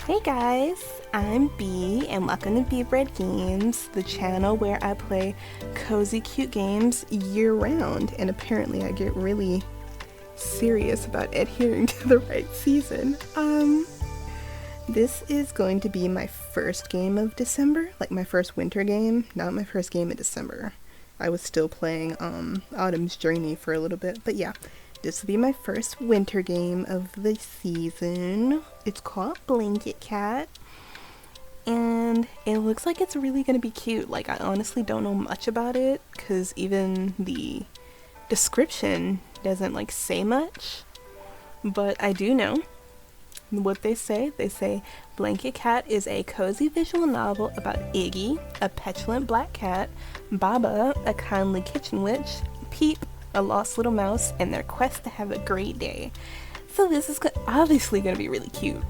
Hey guys, I'm Bee and welcome to beebreadgames, the channel where I play cozy cute games year round, and apparently I get really serious about adhering to the right season. This is going to be my first game of December, like my first winter game, not my first game of December. I was still playing Autumn's Journey for a little bit, but yeah. This will be my first winter game of the season. It's called Blanket Cat, and it looks like it's really gonna be cute. Like, I honestly don't know much about it, because even the description doesn't, like, say much. But I do know what they say. They say, Blanket Cat is a cozy visual novel about Iggy, a petulant black cat, Baba, a kindly kitchen witch, Peep, a lost little mouse, and their quest to have a great day. So this is obviously going to be really cute.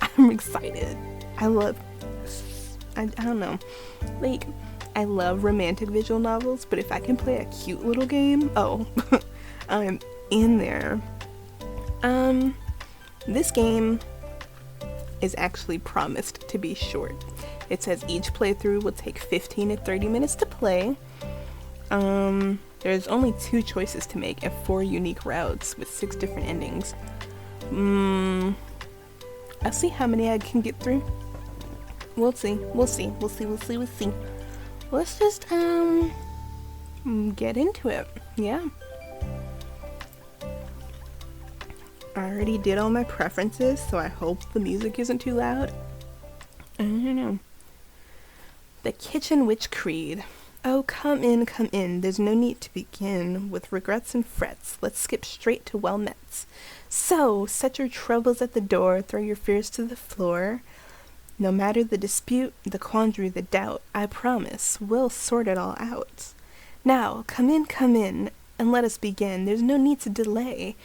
I'm excited. I don't know. Like, I love romantic visual novels, but if I can play a cute little game, oh, I'm in there. This game is actually promised to be short. It says each playthrough will take 15 to 30 minutes to play. There's only 2 choices to make and 4 unique routes with 6 different endings. I'll see how many I can get through. We'll see. Let's just, get into it. Yeah. I already did all my preferences, so I hope the music isn't too loud. I don't know. The Kitchen Witch Creed. Oh, come in, there's no need to begin with regrets and frets. Let's skip straight to well-mets. So, set your troubles at the door, throw your fears to the floor. No matter the dispute, the quandary, the doubt, I promise, we'll sort it all out. Now, come in, and let us begin. There's no need to delay.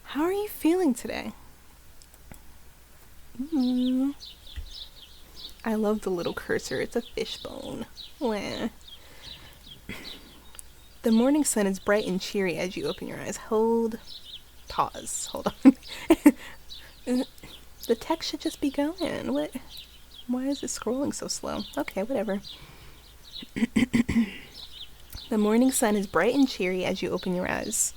How are you feeling today? I love the little cursor. It's a fishbone. Wah. The morning sun is bright and cheery as you open your eyes. Pause. Hold on. The text should just be going. What? Why is it scrolling so slow? Okay, whatever. The morning sun is bright and cheery as you open your eyes.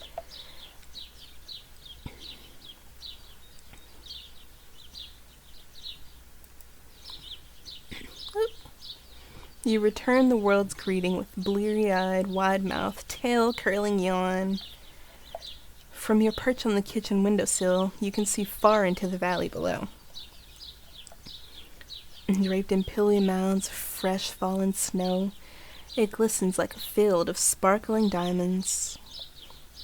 You return the world's greeting with bleary-eyed, wide-mouthed, tail-curling yawn. From your perch on the kitchen windowsill, you can see far into the valley below. Draped in pilly mounds of fresh fallen snow, it glistens like a field of sparkling diamonds.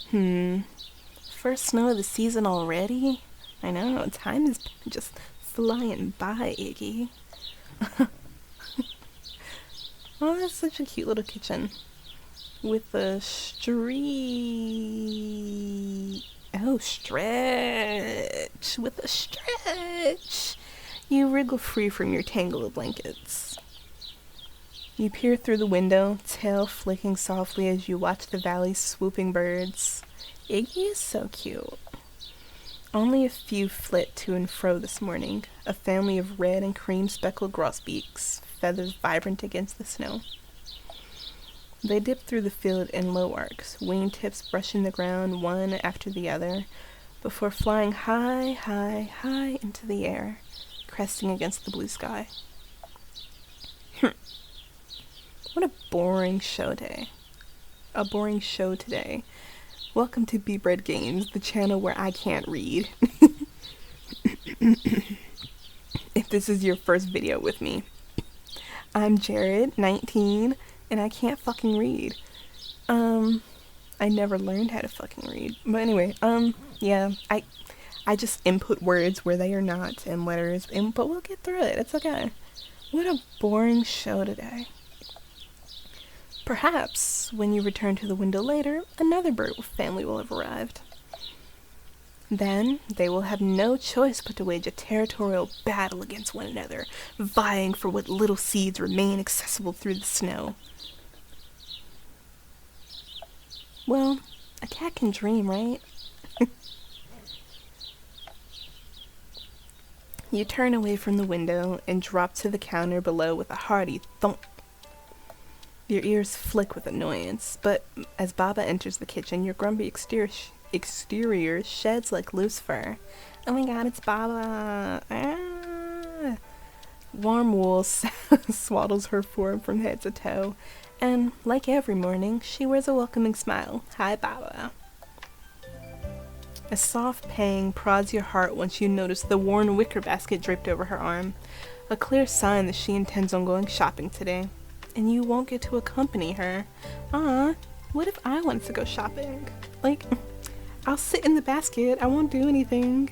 First snow of the season already? I know, time is just flying by, Iggy. Oh, that's such a cute little kitchen. With a stretch. With a stretch. You wriggle free from your tangle of blankets. You peer through the window, tail flicking softly as you watch the valley's swooping birds. Iggy is so cute. Only a few flit to and fro this morning, a family of red and cream speckled grosbeaks, feathers vibrant against the snow. They dip through the field in low arcs, wingtips brushing the ground one after the other, before flying high, high, high into the air, cresting against the blue sky. What a boring show day. A boring show today. Welcome to beebreadgames, the channel where I can't read. If this is your first video with me. I'm Jared, 19, and I can't fucking read. I never learned how to fucking read. But anyway, yeah, I just input words where they are not and letters, but we'll get through it. It's okay. What a boring show today. Perhaps, when you return to the window later, another bird family will have arrived. Then, they will have no choice but to wage a territorial battle against one another, vying for what little seeds remain accessible through the snow. Well, a cat can dream, right? You turn away from the window and drop to the counter below with a hearty thump. Your ears flick with annoyance, but as Baba enters the kitchen, your grumpy exterior sheds like loose fur. Oh my god, it's Baba! Ah. Warm wool swaddles her form from head to toe, and, like every morning, she wears a welcoming smile. Hi, Baba. A soft pang prods your heart once you notice the worn wicker basket draped over her arm, a clear sign that she intends on going shopping today. And you won't get to accompany her. What if I wanted to go shopping? Like, I'll sit in the basket, I won't do anything.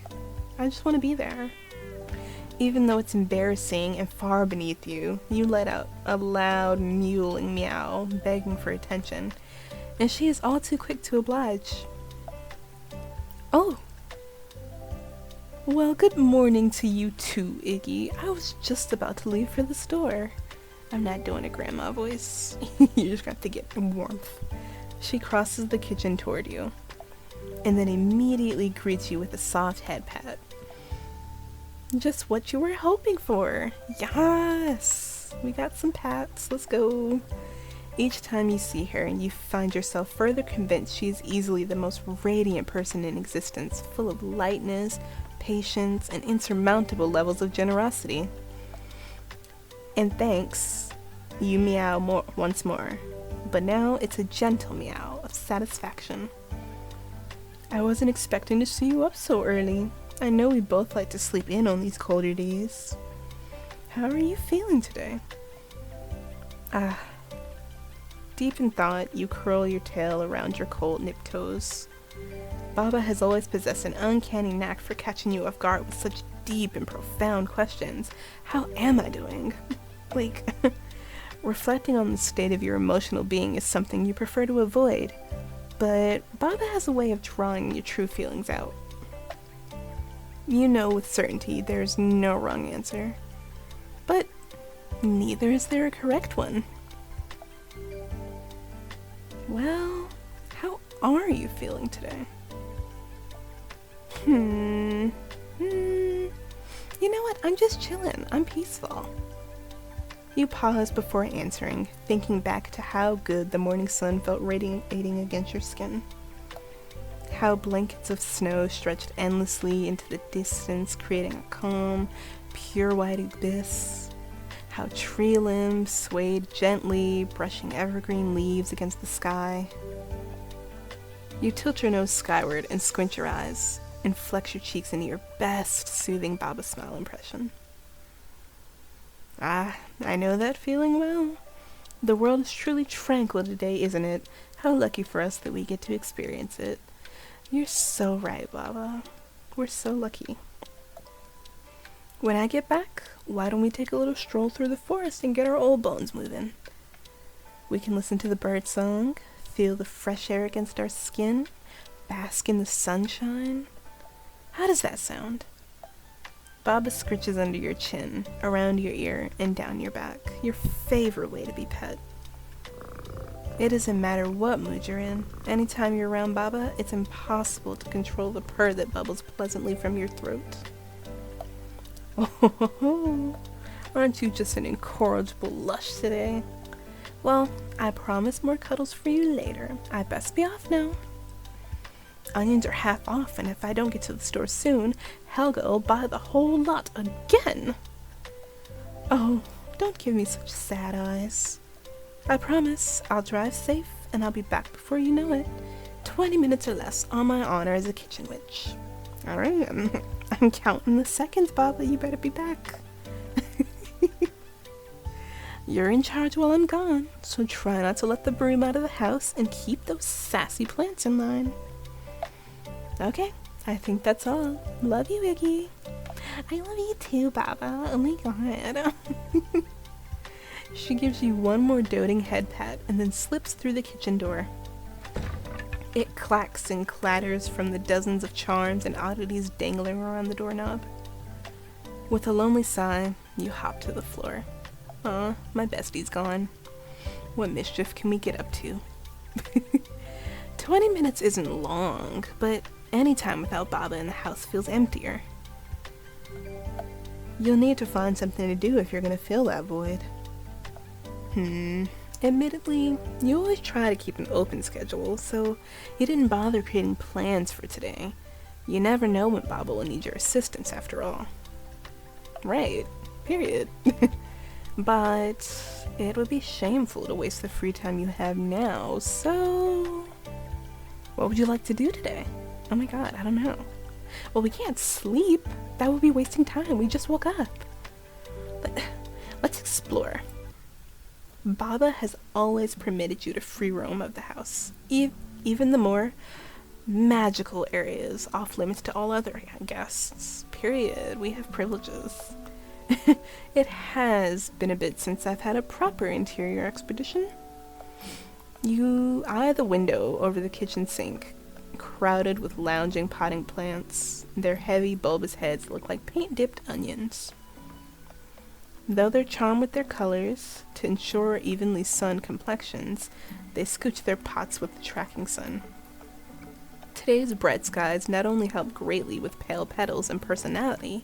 I just want to be there. Even though it's embarrassing and far beneath you, you let out a loud, mewling meow, begging for attention, and she is all too quick to oblige. Oh. Well, good morning to you too, Iggy. I was just about to leave for the store. I'm not doing a grandma voice. You just have to get warmth. She crosses the kitchen toward you, and then immediately greets you with a soft head pat. Just what you were hoping for. Yes! We got some pats. Let's go. Each time you see her, you find yourself further convinced she is easily the most radiant person in existence, full of lightness, patience, and insurmountable levels of generosity. And thanks, you meow once more, but now it's a gentle meow of satisfaction. I wasn't expecting to see you up so early. I know we both like to sleep in on these colder days. How are you feeling today? Deep in thought, you curl your tail around your cold nipped toes. Baba has always possessed an uncanny knack for catching you off guard with such deep and profound questions. How am I doing? Like, reflecting on the state of your emotional being is something you prefer to avoid, but Baba has a way of drawing your true feelings out. You know with certainty there's no wrong answer, but neither is there a correct one. Well, how are you feeling today? You know what? I'm just chillin'. I'm peaceful. You pause before answering, thinking back to how good the morning sun felt radiating against your skin. How blankets of snow stretched endlessly into the distance, creating a calm, pure white abyss. How tree limbs swayed gently, brushing evergreen leaves against the sky. You tilt your nose skyward and squint your eyes, and flex your cheeks into your best soothing Baba smile impression. I know that feeling well. The world is truly tranquil today, isn't it? How lucky for us that we get to experience it. You're so right, Baba. We're so lucky. When I get back, why don't we take a little stroll through the forest and get our old bones moving? We can listen to the bird song, feel the fresh air against our skin, bask in the sunshine. How does that sound? Baba scritches under your chin, around your ear, and down your back, your favorite way to be pet. It doesn't matter what mood you're in. Anytime you're around Baba, it's impossible to control the purr that bubbles pleasantly from your throat. Oh, aren't you just an incorrigible lush today? Well, I promise more cuddles for you later. I best be off now. Onions are half off, and if I don't get to the store soon, Helga will buy the whole lot again. Oh, don't give me such sad eyes. I promise I'll drive safe, and I'll be back before you know it. 20 minutes or less on my honor as a kitchen witch. Alright, I'm counting the seconds, Baba. You better be back. You're in charge while I'm gone, so try not to let the broom out of the house and keep those sassy plants in line. Okay, I think that's all. Love you, Iggy. I love you too, Baba. Oh my god. She gives you one more doting head pat and then slips through the kitchen door. It clacks and clatters from the dozens of charms and oddities dangling around the doorknob. With a lonely sigh, you hop to the floor. Aw, my bestie's gone. What mischief can we get up to? 20 minutes isn't long, but any time without Baba in the house feels emptier. You'll need to find something to do if you're gonna fill that void. Admittedly, you always try to keep an open schedule, so you didn't bother creating plans for today. You never know when Baba will need your assistance after all. Right. Period. But it would be shameful to waste the free time you have now, so... What would you like to do today? Oh my god, I don't know. Well, we can't sleep. That would be wasting time. We just woke up. Let's explore. Baba has always permitted you to free roam of the house. Even the more magical areas off limits to all other guests. Period. We have privileges. It has been a bit since I've had a proper interior expedition. You eye the window over the kitchen sink, crowded with lounging potting plants. Their heavy bulbous heads look like paint-dipped onions. Though they're charmed with their colors, to ensure evenly sunned complexions, they scooch their pots with the tracking sun. Today's bright skies not only help greatly with pale petals and personality,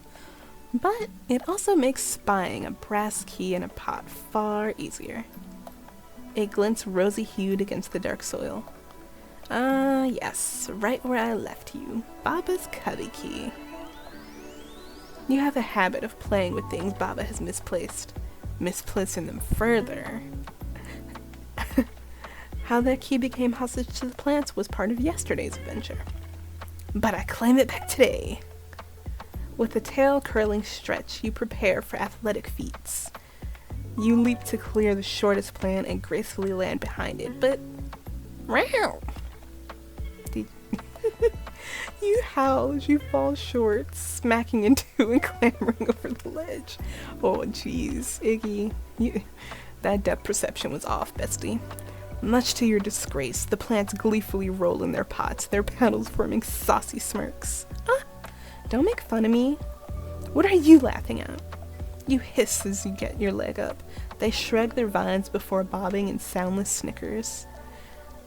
but it also makes spying a brass key in a pot far easier. It glints rosy-hued against the dark soil. Ah, yes, right where I left you. Baba's cubby key. You have a habit of playing with things Baba has misplaced, misplacing them further. How that key became hostage to the plants was part of yesterday's adventure. But I claim it back today. With a tail-curling stretch, you prepare for athletic feats. You leap to clear the shortest plant and gracefully land behind it, but... You howl as you fall short, smacking into and clambering over the ledge. Oh, jeez, Iggy. That depth perception was off, bestie. Much to your disgrace, the plants gleefully roll in their pots, their petals forming saucy smirks. Don't make fun of me. What are you laughing at? You hiss as you get your leg up. They shrug their vines before bobbing in soundless snickers.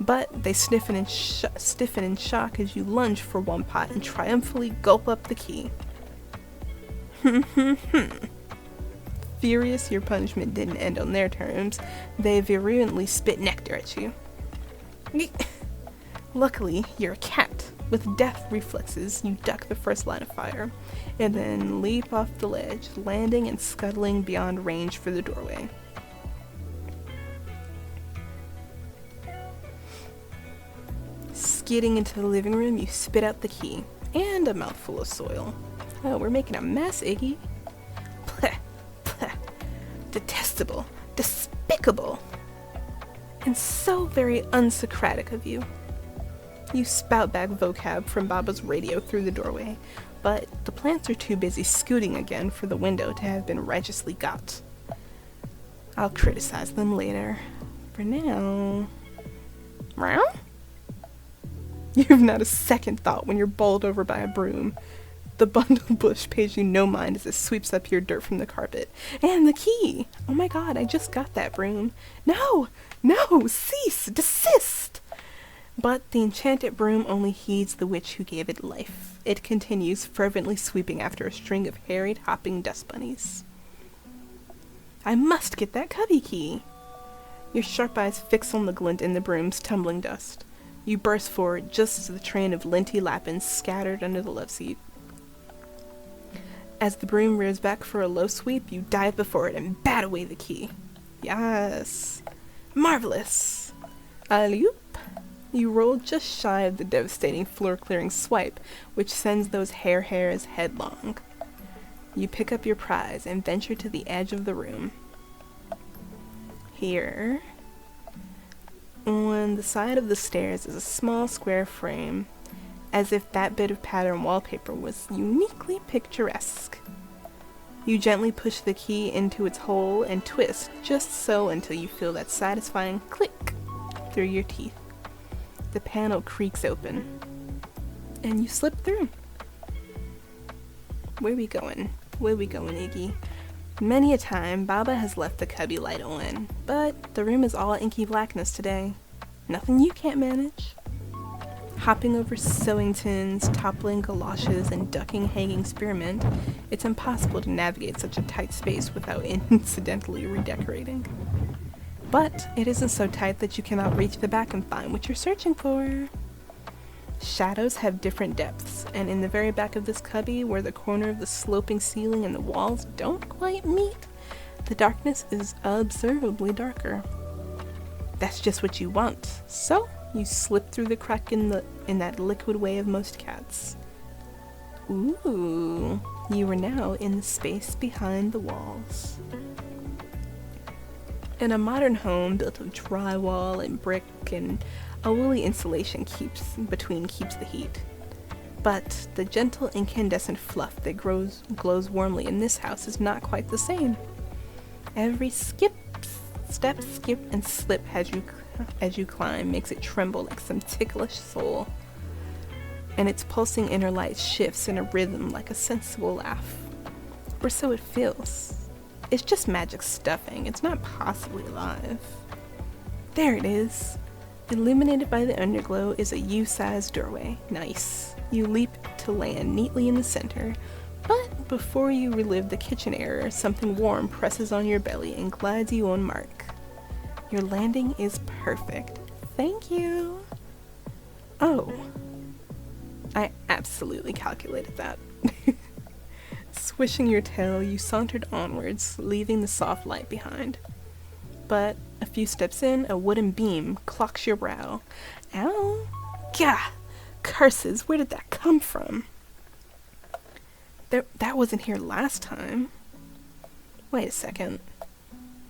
But they stiffen in shock as you lunge for one pot and triumphantly gulp up the key. Furious your punishment didn't end on their terms, they virulently spit nectar at you. Luckily, you're a cat. With deft reflexes, you duck the first line of fire, and then leap off the ledge, landing and scuttling beyond range for the doorway. Skidding into the living room, you spit out the key, and a mouthful of soil. Oh, we're making a mess, Iggy. Pleh, pleh. Detestable, despicable, and so very unsocratic of you. You spout back vocab from Baba's radio through the doorway, but the plants are too busy scooting again for the window to have been righteously got. I'll criticize them later. For now... Meow? You've not a second thought when you're bowled over by a broom. The bundle bush pays you no mind as it sweeps up your dirt from the carpet. And the key! Oh my god, I just got that broom. No! No! Cease! Desist! But the enchanted broom only heeds the witch who gave it life. It continues fervently sweeping after a string of harried, hopping dust bunnies. I must get that cubby key! Your sharp eyes fix on the glint in the broom's tumbling dust. You burst forward just as the train of linty lappins scattered under the love seat. As the broom rears back for a low sweep, you dive before it and bat away the key. Yes! Marvelous! Alley-oop! You roll just shy of the devastating floor-clearing swipe, which sends those hairs headlong. You pick up your prize and venture to the edge of the room. Here, on the side of the stairs is a small square frame, as if that bit of pattern wallpaper was uniquely picturesque. You gently push the key into its hole and twist just so until you feel that satisfying click through your teeth. The panel creaks open, and you slip through. Where we going? Where we going, Iggy? Many a time, Baba has left the cubby light on, but the room is all inky blackness today. Nothing you can't manage. Hopping over sewing tins, toppling galoshes, and ducking hanging spearmint, it's impossible to navigate such a tight space without incidentally redecorating. But it isn't so tight that you cannot reach the back and find what you're searching for. Shadows have different depths, and in the very back of this cubby, where the corner of the sloping ceiling and the walls don't quite meet, the darkness is observably darker. That's just what you want, so you slip through the crack in that liquid way of most cats. Ooh, you are now in the space behind the walls. In a modern home built of drywall and brick and a woolly insulation keeps the heat. But the gentle incandescent fluff that glows warmly in this house is not quite the same. Every step, skip, and slip as you climb makes it tremble like some ticklish soul. And its pulsing inner light shifts in a rhythm like a sensible laugh. Or so it feels. It's just magic stuffing. It's not possibly alive. There it is. Illuminated by the underglow is a U-sized doorway. Nice. You leap to land neatly in the center, but before you relive the kitchen error, something warm presses on your belly and glides you on mark. Your landing is perfect. Thank you. Oh. I absolutely calculated that. Swishing your tail, you sauntered onwards, leaving the soft light behind. But a few steps in, a wooden beam clocks your brow. Ow! Gah! Curses, where did that come from? That wasn't here last time. Wait a second.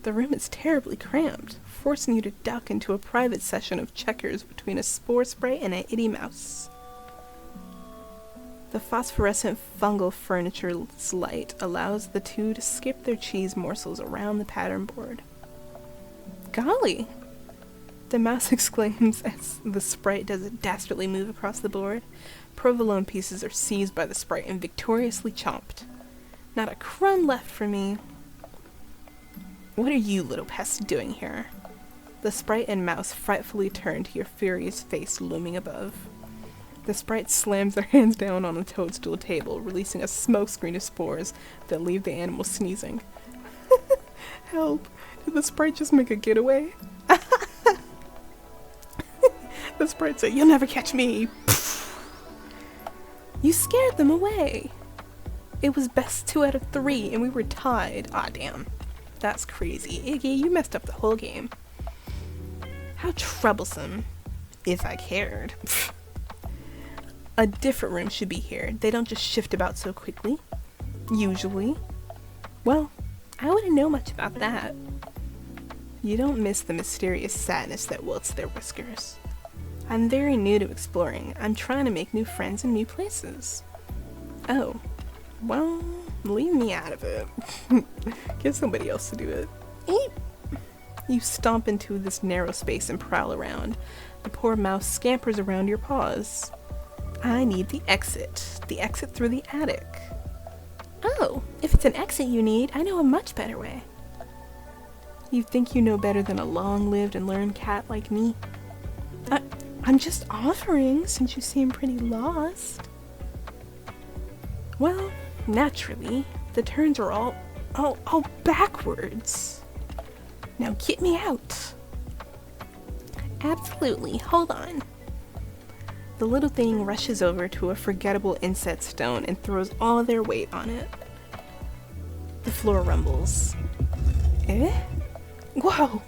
The room is terribly cramped, forcing you to duck into a private session of checkers between a spore spray and an itty mouse. The phosphorescent fungal furniture's light allows the two to skip their cheese morsels around the pattern board. Golly! The mouse exclaims as the sprite does a dastardly move across the board. Provolone pieces are seized by the sprite and victoriously chomped. Not a crumb left for me. What are you little pests doing here? The sprite and mouse frightfully turn to your furious face looming above. The sprite slams their hands down on a toadstool table, releasing a smokescreen of spores that leave the animal sneezing. Help! Did the sprite just make a getaway? The sprite said, "You'll never catch me!" You scared them away! It was best 2 out of 3, and we were tied. Aw, damn. That's crazy. Iggy, you messed up the whole game. How troublesome. If I cared. A different room should be here. They don't just shift about so quickly. Usually. Well, I wouldn't know much about that. You don't miss the mysterious sadness that wilts their whiskers. I'm very new to exploring. I'm trying to make new friends in new places. Oh, well, leave me out of it. Get somebody else to do it. Eep. You stomp into this narrow space and prowl around. The poor mouse scampers around your paws. I need the exit through the attic. Oh, if it's an exit you need, I know a much better way. You think you know better than a long-lived and learned cat like me? I'm just offering, since you seem pretty lost. Well, naturally, the turns are all backwards. Now get me out. Absolutely, hold on. The little thing rushes over to a forgettable inset stone and throws all their weight on it. The floor rumbles. Eh? Whoa!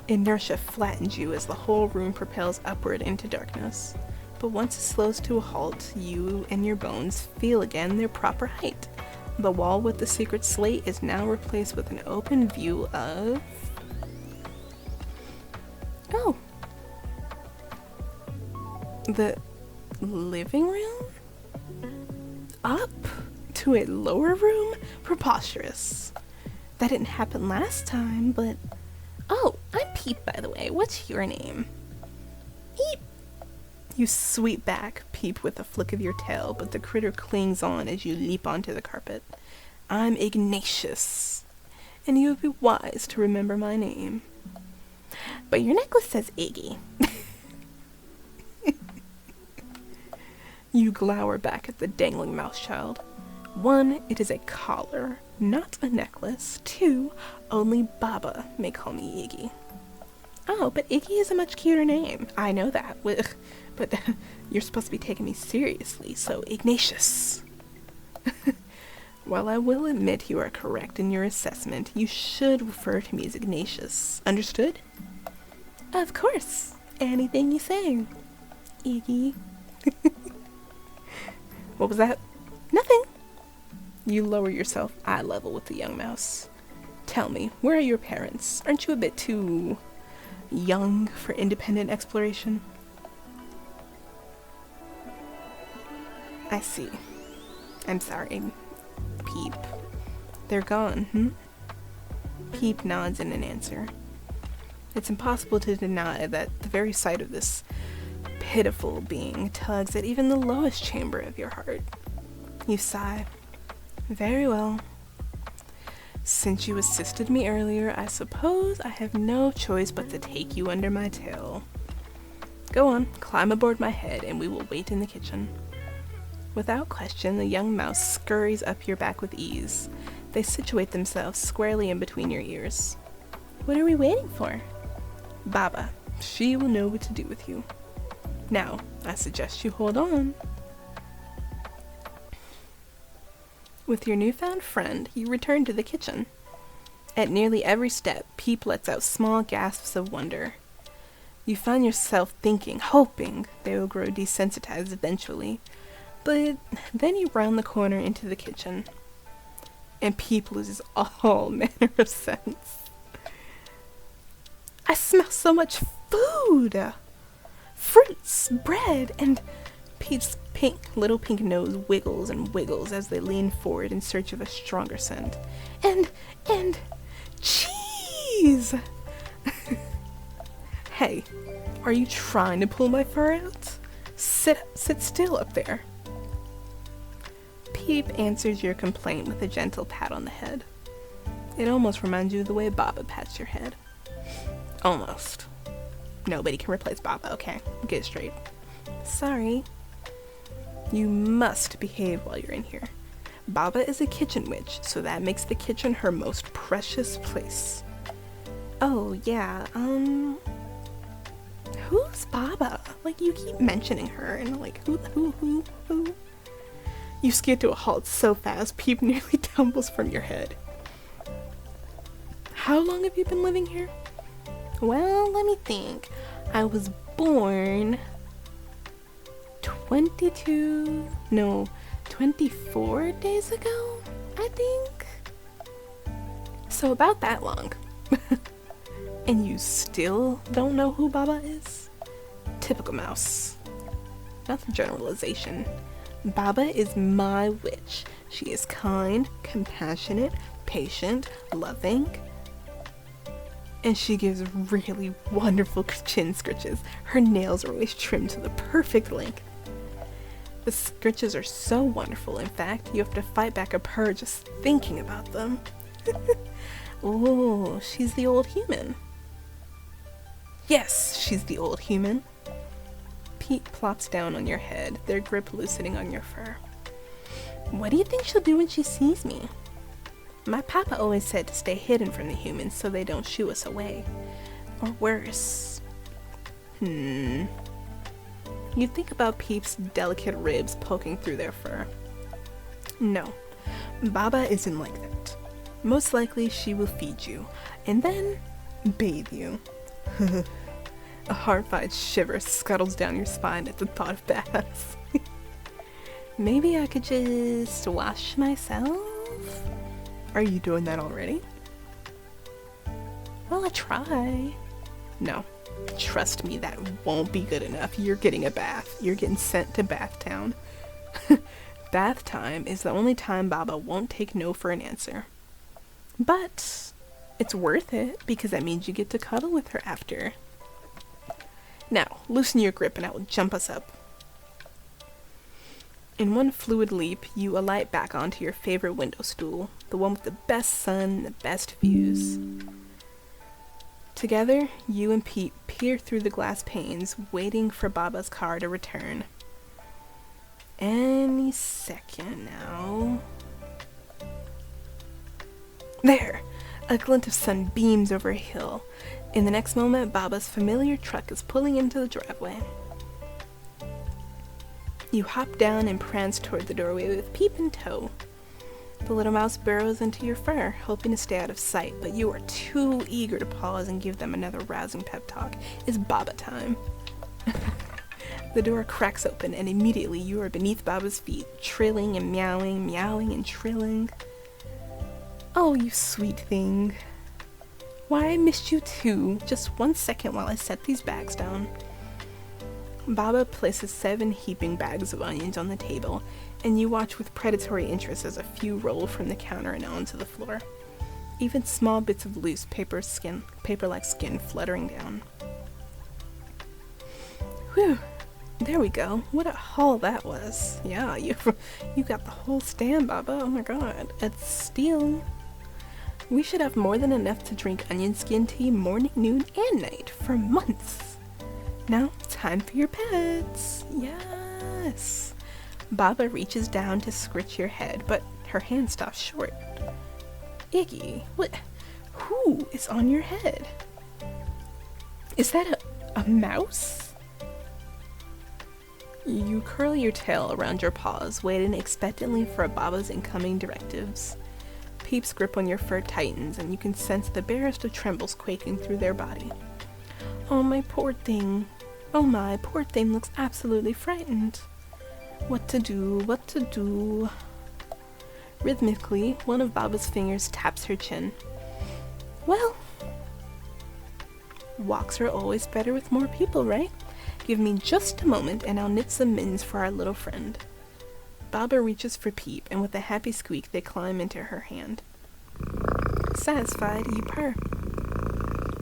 Inertia flattens you as the whole room propels upward into darkness. But once it slows to a halt, you and your bones feel again their proper height. The wall with the secret slate is now replaced with an open view of... Oh! The living room? Up to a lower room? Preposterous. That didn't happen last time, but... Oh, I'm Peep, by the way. What's your name? Peep! You sweep back, Peep, with a flick of your tail, but the critter clings on as you leap onto the carpet. I'm Ignatius, and you would be wise to remember my name. But your necklace says Iggy. You glower back at the dangling mouse child. 1, it is a collar, not a necklace. 2, only Baba may call me Iggy. Oh, but Iggy is a much cuter name. I know that. But you're supposed to be taking me seriously, so Ignatius. While I will admit you are correct in your assessment, you should refer to me as Ignatius. Understood? Of course. Anything you say, Iggy. What was that? Nothing. You lower yourself eye level with the young mouse. Tell me, where are your parents? Aren't you a bit too young for independent exploration? I see. I'm sorry, Peep. They're gone, Peep nods in an answer. It's impossible to deny that the very sight of this pitiful being tugs at even the lowest chamber of your heart. You sigh. Very well. Since you assisted me earlier, I suppose I have no choice but to take you under my tail. Go on, climb aboard my head, and we will wait in the kitchen. Without question, the young mouse scurries up your back with ease. They situate themselves squarely in between your ears. What are we waiting for? Baba. She will know what to do with you. Now, I suggest you hold on. With your newfound friend, you return to the kitchen. At nearly every step, Peep lets out small gasps of wonder. You find yourself thinking, hoping they will grow desensitized eventually. But then you round the corner into the kitchen, and Peep loses all manner of sense. I smell so much food! Fruits, bread, and Pete's little pink nose wiggles and wiggles as they lean forward in search of a stronger scent. And cheese! Hey, are you trying to pull my fur out? Sit still up there. Peep answers your complaint with a gentle pat on the head. It almost reminds you of the way Baba pats your head. Almost. Nobody can replace Baba, okay? Get it straight. Sorry. You must behave while you're in here. Baba is a kitchen witch, so that makes the kitchen her most precious place. Oh, yeah, who's Baba? Like, you keep mentioning her, and like, who? You skid to a halt so fast, Peep nearly tumbles from your head. How long have you been living here? Well, let me think. I was born 24 days ago, I think. So about that long. And you still don't know who Baba is? Typical mouse. Not a generalization. Baba is my witch. She is kind, compassionate, patient, loving, and she gives really wonderful chin scritches. Her nails are always trimmed to the perfect length. The scritches are so wonderful, in fact, you have to fight back a purr just thinking about them. Oh, she's the old human. Yes, she's the old human. Pete plops down on your head, their grip loosening on your fur. What do you think she'll do when she sees me? My papa always said to stay hidden from the humans so they don't shoo us away. Or worse. You think about Peep's delicate ribs poking through their fur. No, Baba isn't like that. Most likely she will feed you, and then bathe you. A horrified shiver scuttles down your spine at the thought of baths. Maybe I could just wash myself? Are you doing that already? Well, I try. No, trust me, that won't be good enough. You're getting a bath. You're getting sent to Bath Town. Bath time is the only time Baba won't take no for an answer. But it's worth it, because that means you get to cuddle with her after. Now, loosen your grip and I will jump us up. In one fluid leap, you alight back onto your favorite window stool, the one with the best sun and the best views. Together, you and Pete peer through the glass panes, waiting for Baba's car to return. Any second now. There! A glint of sun beams over a hill. In the next moment, Baba's familiar truck is pulling into the driveway. You hop down and prance toward the doorway with Peep in tow. The little mouse burrows into your fur, hoping to stay out of sight, but you are too eager to pause and give them another rousing pep talk. It's Baba time. The door cracks open, and immediately you are beneath Baba's feet, trilling and meowing, meowing and trilling. Oh, you sweet thing. Why, I missed you too. Just 1 second while I set these bags down. Baba places 7 heaping bags of onions on the table, and you watch with predatory interest as a few roll from the counter and onto the floor. Even small bits of loose paper-like skin fluttering down. Whew, there we go. What a haul that was. Yeah, you got the whole stand, Baba. Oh my god, it's steel. We should have more than enough to drink onion skin tea morning, noon, and night for months. Now, time for your pets. Yes. Baba reaches down to scritch your head, but her hand stops short. Iggy, what? Who is on your head? Is that a mouse? You curl your tail around your paws, waiting expectantly for Baba's incoming directives. Peep's grip on your fur tightens, and you can sense the barest of trembles quaking through their body. Oh, my poor thing. Oh, my poor thing looks absolutely frightened. What to do, what to do? Rhythmically, one of Baba's fingers taps her chin. Well, walks are always better with more people, right? Give me just a moment and I'll knit some mittens for our little friend. Baba reaches for Peep, and with a happy squeak they climb into her hand. Satisfied, you purr.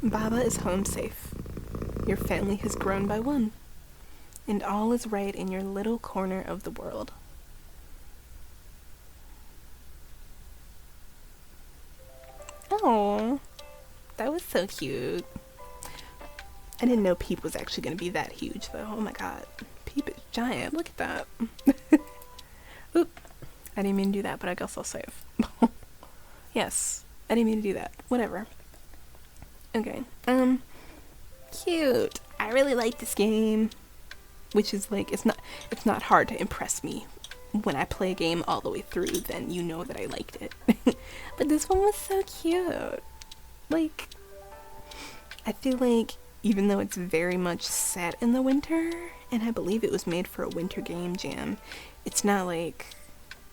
Baba is home safe. Your family has grown by 1. And all is right in your little corner of the world. Oh, that was so cute. I didn't know Peep was actually going to be that huge, though. Oh my god. Peep is giant. Look at that. Oop. I didn't mean to do that, but I guess I'll save. Yes. I didn't mean to do that. Whatever. Okay. Cute. I really like this game. Which is like, it's not hard to impress me. When I play a game all the way through, then you know that I liked it. But this one was so cute. Like, I feel like even though it's very much set in the winter, and I believe it was made for a winter game jam, it's not like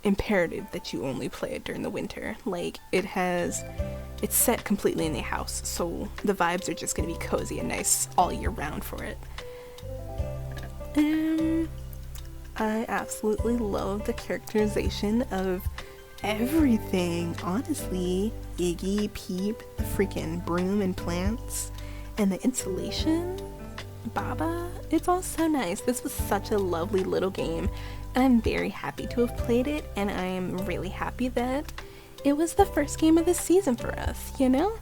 imperative that you only play it during the winter. Like, it's set completely in the house, so the vibes are just gonna be cozy and nice all year round for it. I absolutely love the characterization of everything, honestly. Iggy, Peep, the freaking broom and plants, and the insulation. Baba, it's all so nice. This was such a lovely little game, and I'm very happy to have played it, and I am really happy that it was the first game of the season for us, you know?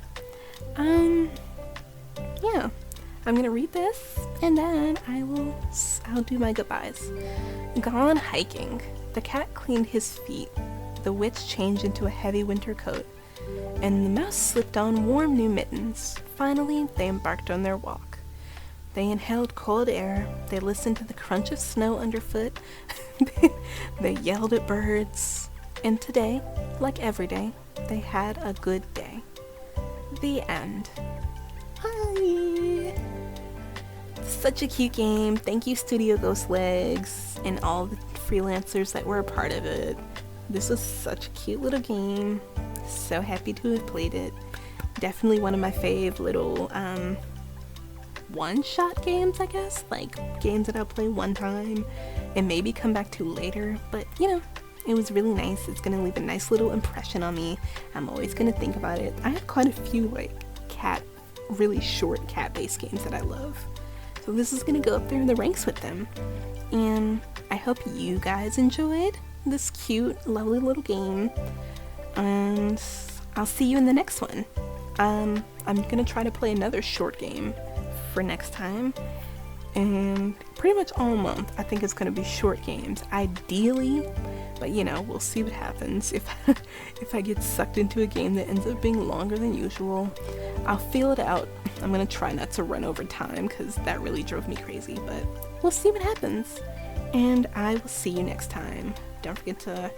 Yeah. I'm gonna read this, and then I'll do my goodbyes. Gone hiking. The cat cleaned his feet. The witch changed into a heavy winter coat, and the mouse slipped on warm new mittens. Finally, they embarked on their walk. They inhaled cold air. They listened to the crunch of snow underfoot. They yelled at birds. And today, like every day, they had a good day. The end. Hi! Such a cute game. Thank you, Studio Ghost Legs, and all the freelancers that were a part of it. This was such a cute little game. So happy to have played it. Definitely one of my fave little one-shot games, I guess. Like, games that I'll play one time and maybe come back to later. But, you know, it was really nice. It's gonna leave a nice little impression on me. I'm always gonna think about it. I have quite a few, like, really short cat-based games that I love. So this is gonna go up there in the ranks with them. And I hope you guys enjoyed this cute, lovely little game. And I'll see you in the next one. I'm gonna try to play another short game for next time, and pretty much all month I think it's gonna be short games, ideally, but you know, we'll see what happens. If I get sucked into a game that ends up being longer than usual, I'll feel it out. I'm gonna try not to run over time because that really drove me crazy, but we'll see what happens. And I will see you next time. Don't forget to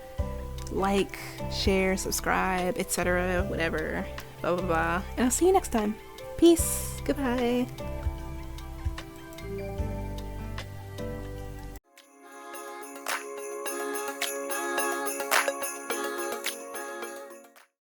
like, share, subscribe, etc., whatever, blah blah blah, and I'll see you next time. Peace. Goodbye.